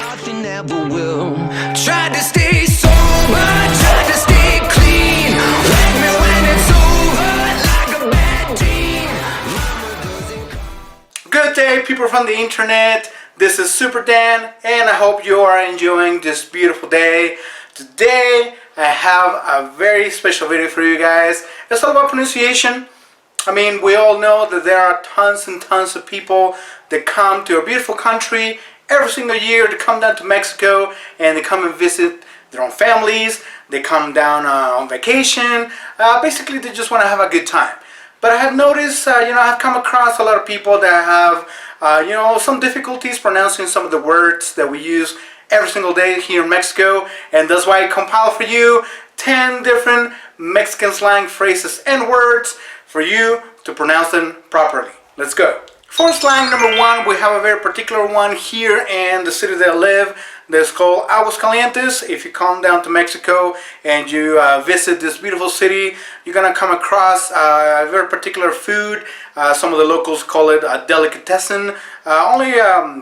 nothing ever will. Tried to stay sober, tried to stay clean. Wake me when it's over, like a bad dream. Good day, people from the internet. This is Super Dan, and I hope you are enjoying this beautiful day. Today, I have a very special video for you guys. It's all about pronunciation. I mean, we all know that there are tons and tons of people that come to our beautiful country every single year. To come down to Mexico and they come and visit their own families. They come down on vacation. Basically, they just want to have a good time. But I have noticed, I've come across a lot of people that have, some difficulties pronouncing some of the words that we use every single day here in Mexico. And that's why I compiled for you 10 different Mexican slang phrases and words for you to pronounce them properly. Let's go. For slang number one, we have a very particular one here in the city that I live. That's called Aguascalientes. If you come down to Mexico and you visit this beautiful city, you're gonna come across a very particular food. Some of the locals call it a delicatessen. Only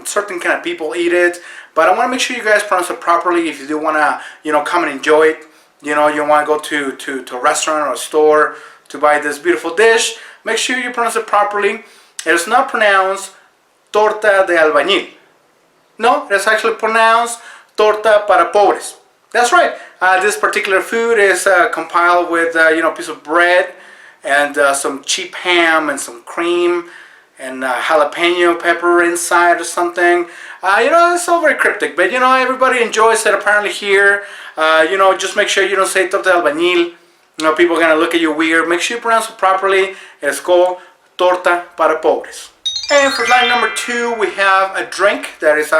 certain kind of people eat it. But I want to make sure you guys pronounce it properly. If you do want to, come and enjoy it, you want to go to a restaurant or a store to buy this beautiful dish, make sure you pronounce it properly. It is not pronounced torta de albañil. No, it's actually pronounced torta para pobres. That's right. This particular food is compiled with a piece of bread and some cheap ham and some cream and jalapeno pepper inside or something. It's all very cryptic, but everybody enjoys it apparently here. Just make sure you don't say torta de albañil. People are going to look at you weird. Make sure you pronounce it properly. It's called torta para pobres. And for line number two, we have a drink that is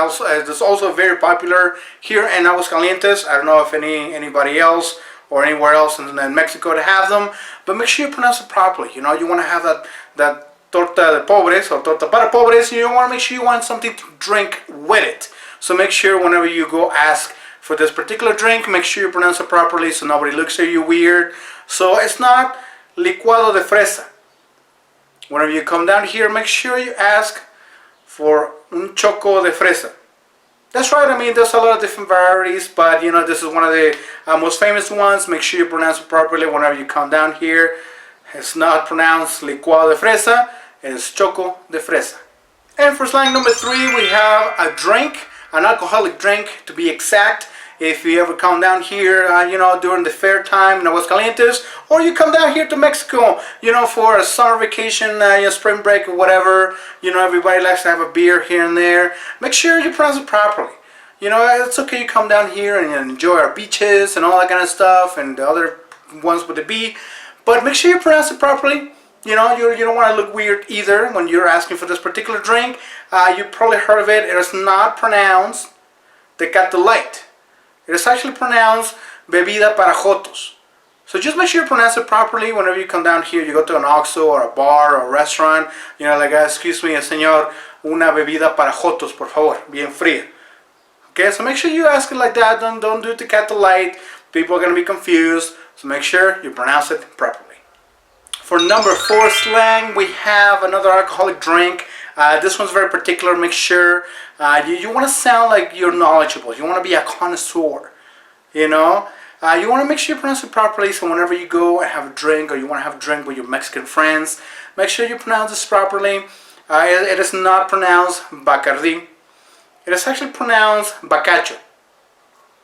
also very popular here in Aguascalientes. I don't know if anybody else or anywhere else in Mexico to have them, but make sure you pronounce it properly. You want to have that torta de pobres or torta para pobres. You want to make sure you want something to drink with it. So make sure whenever you go ask for this particular drink, make sure you pronounce it properly so nobody looks at you weird. So it's not licuado de fresa. Whenever you come down here, make sure you ask for un choco de fresa. That's right. I mean, there's a lot of different varieties, but this is one of the most famous ones. Make sure you pronounce it properly whenever you come down here. It's not pronounced licuado de fresa. It's choco de fresa. And for slang number three, we have a drink, an alcoholic drink to be exact. If you ever come down here, during the fair time in Aguascalientes, or you come down here to Mexico, for a summer vacation, spring break or whatever, everybody likes to have a beer here and there. Make sure you pronounce it properly. It's okay you come down here and enjoy our beaches and all that kind of stuff and the other ones with the B, but make sure you pronounce it properly. You don't want to look weird either when you're asking for this particular drink. You probably heard of it. It is not pronounced Tecate Light. It is actually pronounced bebida para jotos. So just make sure you pronounce it properly whenever you come down here. You go to an Oxxo or a bar or a restaurant. Excuse me, señor, una bebida para jotos, por favor, bien fría. Okay, so make sure you ask it like that. Don't do Tecate Light. People are going to be confused. So make sure you pronounce it properly. For number four slang, we have another alcoholic drink. This one's very particular. Make sure you want to sound like you're knowledgeable. You want to be a connoisseur. You want to make sure you pronounce it properly. So whenever you go and have a drink, or you want to have a drink with your Mexican friends, make sure you pronounce this properly. It is not pronounced Bacardi. It is actually pronounced Bacacho.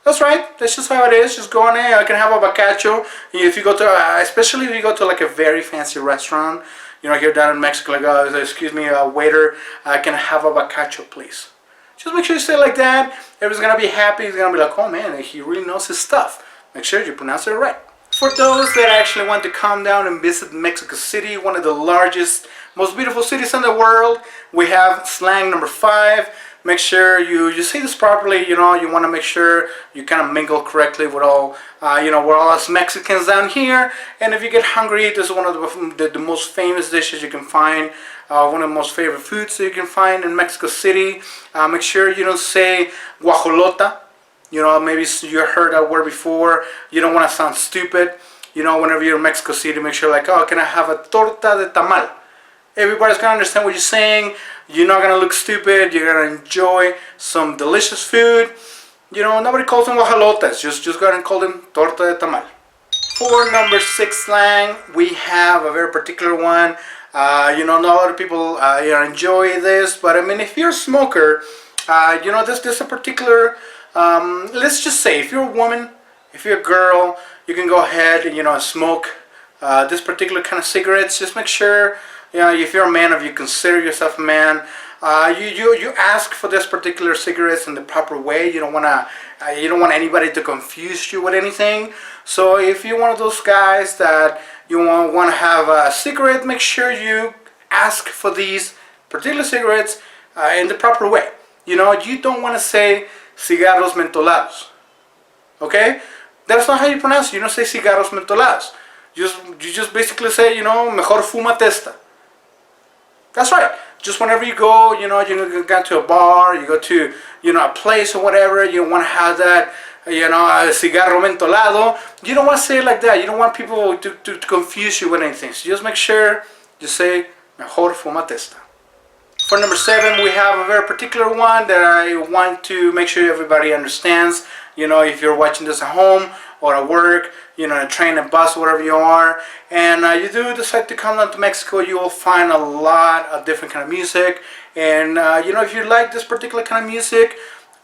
That's right. That's just how it is. Just go on in. I can have a bacacho. If you go to, especially if you go to like a very fancy restaurant, here down in Mexico, like, excuse me, waiter, can I have a bacacho, please? Just make sure you say it like that. Everyone's gonna be happy. He's gonna be like, oh man, he really knows his stuff. Make sure you pronounce it right. For those that actually want to come down and visit Mexico City, one of the largest, most beautiful cities in the world, we have slang number five. Make sure you say this properly. You want to make sure you kind of mingle correctly with all, we're all us Mexicans down here. And if you get hungry, this is one of the most famous dishes you can find. One of the most favorite foods that you can find in Mexico City. Make sure you don't say guajolota. Maybe you heard that word before. You don't want to sound stupid. Whenever you're in Mexico City, make sure like, oh, can I have a torta de tamal? Everybody's gonna understand what you're saying. You're not gonna look stupid. You're gonna enjoy some delicious food. You know, nobody calls them guajolotes. Just go ahead and call them torta de tamal. For number 6 slang, we have a very particular one. You know, not a lot of people you know, enjoy this, but I mean, if you're a smoker, you know, this a particular. Let's just say, if you're a woman, if you're a girl, you can go ahead and, you know, smoke this particular kind of cigarettes. Just make sure, you know, if you're a man, if you consider yourself a man, you ask for this particular cigarettes in the proper way. You don't want anybody to confuse you with anything. So if you're one of those guys that you want to have a cigarette, make sure you ask for these particular cigarettes in the proper way. You know, you don't want to say cigarros mentolados. Okay? That's not how you pronounce it. You don't say cigarros mentolados. You just basically say, you know, mejor fúmate esta. That's right. Just whenever you go, you know, you go to a bar, you go to, you know, a place or whatever, you want to have that, you know, a cigarro mentolado. You don't want to say it like that. You don't want people to confuse you with anything. So just make sure you say mejor fúmate esta. For number 7, we have a very particular one that I want to make sure everybody understands. You know, if you're watching this at home or at work, you know, a train, a bus, wherever you are, and you do decide to come down to Mexico, you will find a lot of different kind of music. And you know, if you like this particular kind of music,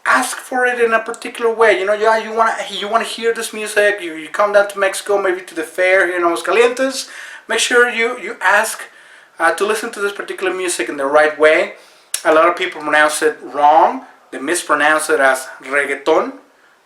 ask for it in a particular way. You know, yeah, you want to hear this music. You come down to Mexico, maybe to the fair here in Aguascalientes. Make sure you ask to listen to this particular music in the right way. A lot of people pronounce it wrong. They mispronounce it as reggaeton.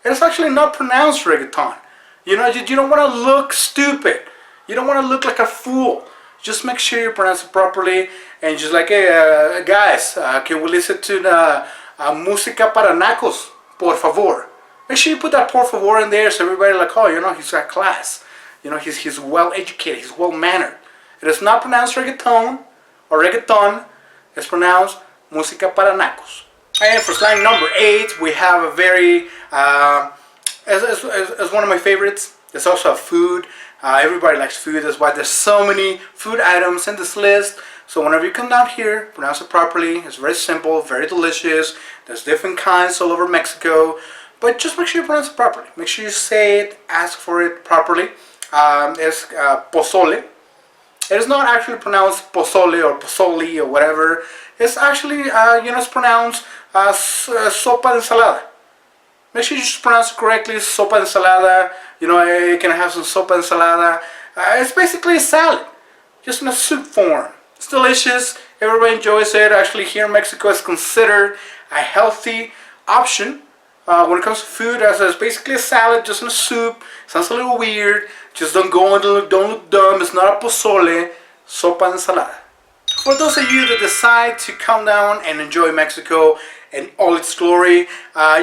It's actually not pronounced reggaeton. You know, you don't want to look stupid. You don't want to look like a fool. Just make sure you pronounce it properly. And just like, hey, guys, can we listen to the música para nacos, por favor? Make sure you put that por favor in there so everybody like, oh, you know, he's got class. You know, he's well educated. He's well mannered. It is not pronounced reggaeton or reggaeton. It's pronounced música para nacos. And for slang number 8, we have a very, as one of my favorites. It's also a food. Everybody likes food. That's why there's so many food items in this list. So whenever you come down here, pronounce it properly. It's very simple, very delicious. There's different kinds all over Mexico. But just make sure you pronounce it properly. Make sure you say it, ask for it properly. It's pozole. It is not actually pronounced pozole or pozoli or whatever. It's actually, you know, it's pronounced sopa de ensalada. Make sure you just pronounce it correctly, sopa de ensalada. You know, you can have some sopa de ensalada. It's basically a salad, just in a soup form. It's delicious. Everybody enjoys it. Actually, here in Mexico, it's considered a healthy option when it comes to food. As it's basically a salad, just in a soup. Sounds a little weird. Just don't look dumb. It's not a pozole. Sopa de ensalada. For those of you that decide to come down and enjoy Mexico in all its glory, you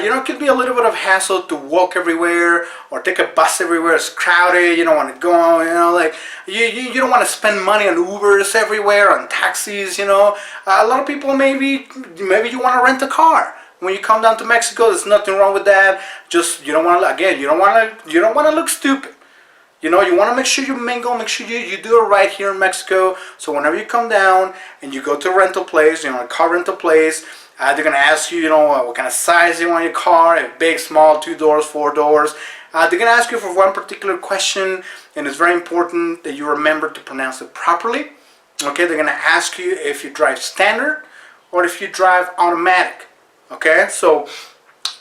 know, it can be a little bit of hassle to walk everywhere or take a bus everywhere. It's crowded. You don't want to go. You know, like you don't want to spend money on Ubers everywhere, on taxis. You know, a lot of people maybe you want to rent a car. When you come down to Mexico, there's nothing wrong with that. Just you don't want to look stupid. You know, you want to make sure you mingle, make sure you do it right here in Mexico. So whenever you come down and you go to a rental place, you know, a car rental place, they're going to ask you, you know, what kind of size you want your car, if big, small, 2 doors, 4 doors. They're going to ask you for one particular question, and it's very important that you remember to pronounce it properly. Okay, they're going to ask you if you drive standard or if you drive automatic. Okay, so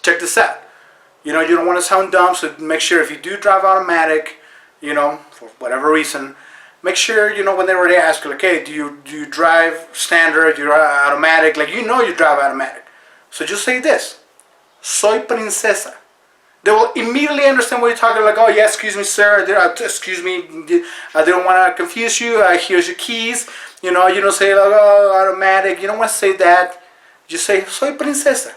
check this out. You know, you don't want to sound dumb, so make sure if you do drive automatic, you know, for whatever reason, make sure, you know, when they already ask you, like, hey, do you drive standard, do you drive automatic? Like, you know you drive automatic. So just say this: soy princesa. They will immediately understand what you're talking, like, oh yeah, excuse me, sir, excuse me, I didn't want to confuse you, here's your keys. You don't say, like, oh, automatic. You don't want to say that. Just say, soy princesa,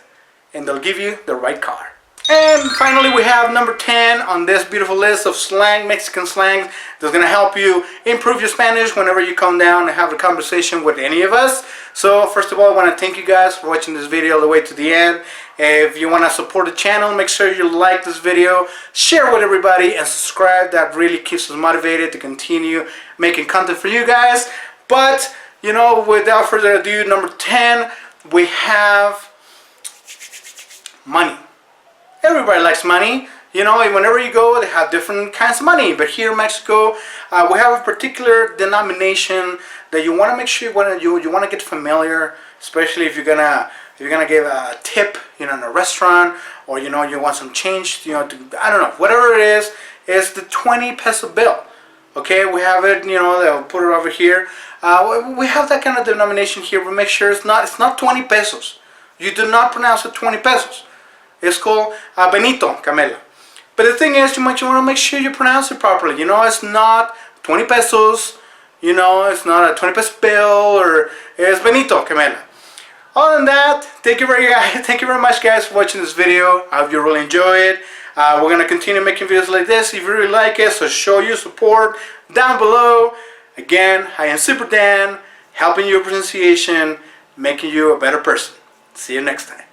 and they'll give you the right car. And finally, we have number 10 on this beautiful list of slang, Mexican slang, that's going to help you improve your Spanish whenever you come down and have a conversation with any of us. So first of all, I want to thank you guys for watching this video all the way to the end. If you want to support the channel, make sure you like this video, share with everybody, and subscribe. That really keeps us motivated to continue making content for you guys. But you know, without further ado, number 10, we have money. Everybody likes money. You know, whenever you go, they have different kinds of money. But here in Mexico, we have a particular denomination that you want to make sure you want to get familiar, especially if you're gonna give a tip, you know, in a restaurant, or you know you want some change, you know, I don't know, whatever it is the 20 peso bill. Okay, we have it. You know, they'll put it over here. We have that kind of denomination here. We make sure it's not 20 pesos. You do not pronounce it 20 pesos. It's called Benito Camela. But the thing is, you want to make sure you pronounce it properly. You know, it's not 20 pesos. You know, it's not a 20 peso bill, or it's Benito Camela. Other than that, thank you very much, guys, for watching this video. I hope you really enjoy it. We're gonna continue making videos like this if you really like it. So show your support down below. Again, I am Super Dan, helping you with pronunciation, making you a better person. See you next time.